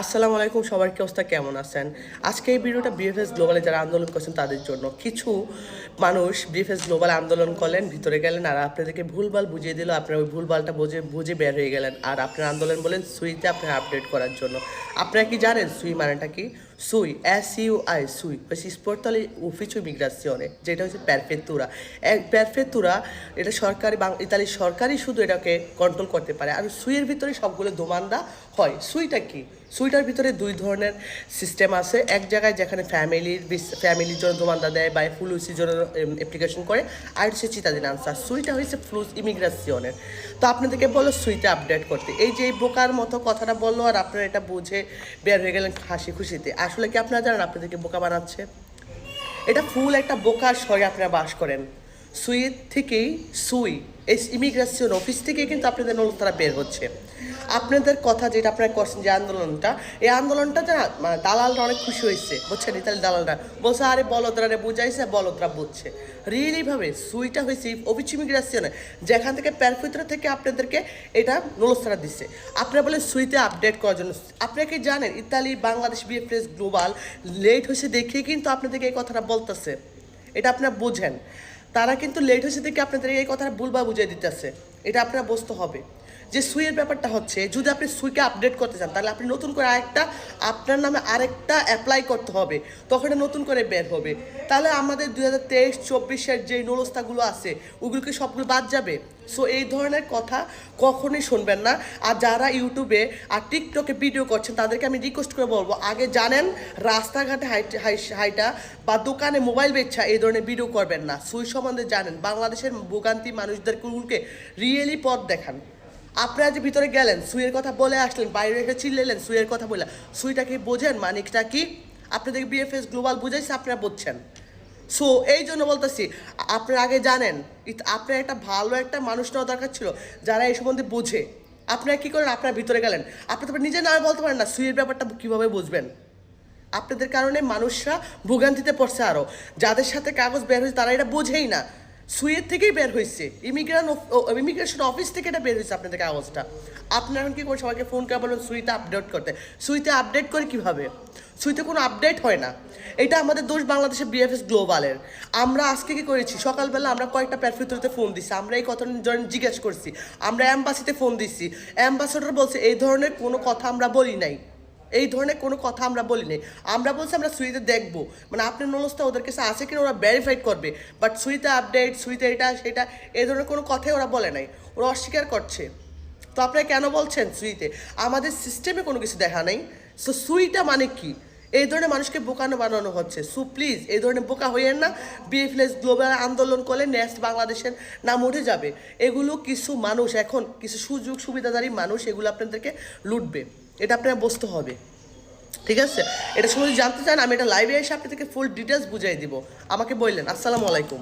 আসসালামু আলাইকুম, সবার কি অবস্থা, কেমন আছেন? আজকে এই ভিডিওটা বিএফএস গ্লোবালে যারা আন্দোলন করছেন তাদের জন্য। কিছু মানুষ বিএফএস গ্লোবাল আন্দোলন করলেন, ভিতরে গেলেন, আর আপনাদেরকে ভুলভাল বুঝিয়ে দিল। আপনারা ওই ভুলভালটা বুঝে বুঝে বের হয়ে গেলেন, আর আপনার আন্দোলন বলেন সুইতে আপনার আপডেট করার জন্য। আপনারা কি জানেন সুই মানেটা কি? সুই, SUI, সুই হচ্ছে স্পোর্টালি উফিচু মিগ্রাসিওনে, যেটা হচ্ছে প্যারফেতুরা। প্যারফেতুরা এটা সরকারি ইতালির সরকারই শুধু এটাকে কন্ট্রোল করতে পারে, আর সুইয়ের ভিতরে সবগুলো দোমান্দা হয়। সুইটা কি? সুইটার ভিতরে দুই ধরনের সিস্টেম আছে। এক জায়গায় যেখানে ফ্যামিলির জন্য দোমান্দা দেয় বা ফ্লুসির জন্য অ্যাপ্লিকেশন করে, আর হচ্ছে চিতাদিন আনসার। সুইটা হয়েছে ফ্লুস ইমিগ্রাসিওনের। তো আপনাদেরকে বললো সুইটা আপডেট করতে, এই যে এই বোকার মতো কথাটা বললো, আর আপনারা এটা বুঝে বের হয়ে গেলেন হাসি খুশিতে। আসলে কি আপনারা জানেন আপনাদেরকে বোকা বানাচ্ছে? এটা ফুল একটা বোকার স্বরে আপনারা বাস করেন। সুইয়ের থেকেই এই ইমিগ্রেশন অফিস থেকেই কিন্তু আপনাদের নলতারা বের হচ্ছে। আপনাদের কথা যেটা আপনারা করছেন যে আন্দোলনটা, এই আন্দোলনটা যারা মানে দালালরা অনেক খুশি হয়েছে, বুঝছেন? ইতালি দালালরা বলছে আরে বলদরা বুঝাইছে, বলদরা বুঝছে। রিয়েলিভাবে সুইটা হয়েছে অফিস ইমিগ্রেশনে, যেখান থেকে প্যারফিত্রা থেকে আপনাদেরকে এটা নলস্তারা দিচ্ছে। আপনারা বলেন সুইতে আপডেট করার জন্য। আপনারা কি জানেন Italy Bangladesh BFS global late হয়েছে দেখে কিন্তু আপনাদেরকে এই কথাটা বলতেছে। এটা আপনারা বোঝেন, তারা কিন্তু লেট হয়েছে দেখে আপনাদের এই কথাটা ভুলবা বুঝিয়ে দিতেছে। এটা আপনারা বুঝতে হবে যে সুইয়ের ব্যাপারটা হচ্ছে, যদি আপনি সুইকে আপডেট করতে চান তাহলে আপনি নতুন করে আপনার নামে আরেকটা অ্যাপ্লাই করতে হবে, তখন এটা নতুন করে বের হবে। তাহলে আমাদের 2023-24-এর যে নলস্তাগুলো আছে ওগুলোকে সবগুলো বাদ যাবে। সো এই ধরনের কথা কখনোই শুনবেন না। আর যারা ইউটিউবে আর টিকটকে ভিডিও করছেন তাদেরকে আমি রিকোয়েস্ট করে বলবো, আগে জানেন রাস্তাঘাটে হাইটা বা দোকানে মোবাইল বেচা এই ধরনের ভিডিও করবেন না। সুই সম্বন্ধে জানেন, বাংলাদেশের ভোগান্তি মানুষদেরকে রিয়েলি পথ দেখান। আপনারা যে ভিতরে গেলেন সুইয়ের কথা বলে আসলেন, বাইরে এসে চিল্লেলেন সুইয়ের কথা বলে, সুইটা কি বোঝেন? মানিকটা কি? আপনাদের বিএফএস গ্লোবাল বুঝাইছে, আপনারা বুঝছেন। সো এই জন্য বলতেছি, আপনারা আগে জানেন, আপনার একটা ভালো একটা মানুষ নেওয়া দরকার ছিল যারা এই সম্বন্ধে বোঝে। আপনারা কী করেন? আপনারা ভিতরে গেলেন, আপনি তো নিজে না বলতে পারেন না সুইয়ের ব্যাপারটা কীভাবে বুঝবেন? আপনাদের কারণে মানুষরা ভোগান্তিতে পড়ছে। আরও যাদের সাথে কাগজ বের হয়েছে তারা এটা বোঝেই না। সুইয়ের থেকেই বের হয়েছে, ইমিগ্রেশন অফিস থেকে এটা বের হয়েছে আপনাদের কাগজটা। আপনারা এখন কী করে সবাইকে ফোন করে বলুন সুইতে আপডেট করতে? সুইতে আপডেট করে কীভাবে? সুইতে কোনো আপডেট হয় না। এটা আমাদের দোষ বাংলাদেশের বিএফএস গ্লোবালের। আমরা আজকে কী করেছি, সকালবেলা আমরা কয়েকটা প্যারফিউরিতে ফোন দিচ্ছি, আমরা এই কথা জিজ্ঞেস করছি, আমরা অ্যাম্বাসিতে ফোন দিচ্ছি, অ্যাম্বাসেডর বলছে এই ধরনের কোনো কথা আমরা বলি নাই, এই ধরনের কোনো কথা আমরা বলি নাই। আমরা বলছি আমরা সুইতে দেখবো, মানে আপনার নলস্তা ওদের কাছে আছে কিনা ওরা ভেরিফাইড করবে, বাট সুইতে আপডেট, সুইতে এটা সেটা এই ধরনের কোনো কথাই ওরা বলে নাই, ওরা অস্বীকার করছে। তো আপনারা কেন বলছেন সুইতে? আমাদের সিস্টেমে কোনো কিছু দেখা নেই। সো সুইটা মানে কি? এই ধরনের মানুষকে বোকানো বানানো হচ্ছে। সো প্লিজ এই ধরনের বোকা হইয়েন না। বিএফএস গ্লোবাল আন্দোলন করলে নেক্সট বাংলাদেশের নাম উঠে যাবে। এগুলো কিছু মানুষ, এখন কিছু সুযোগ সুবিধাদারী মানুষ এগুলো আপনাদেরকে লুটবে, এটা আপনারা বুঝতে হবে। ঠিক আছে? এটা সময় জানতে চান আমি এটা লাইভে এসে আপনাদেরকে ফুল ডিটেলস বুঝিয়ে দিব, আমাকে বললেন। আসসালামু আলাইকুম।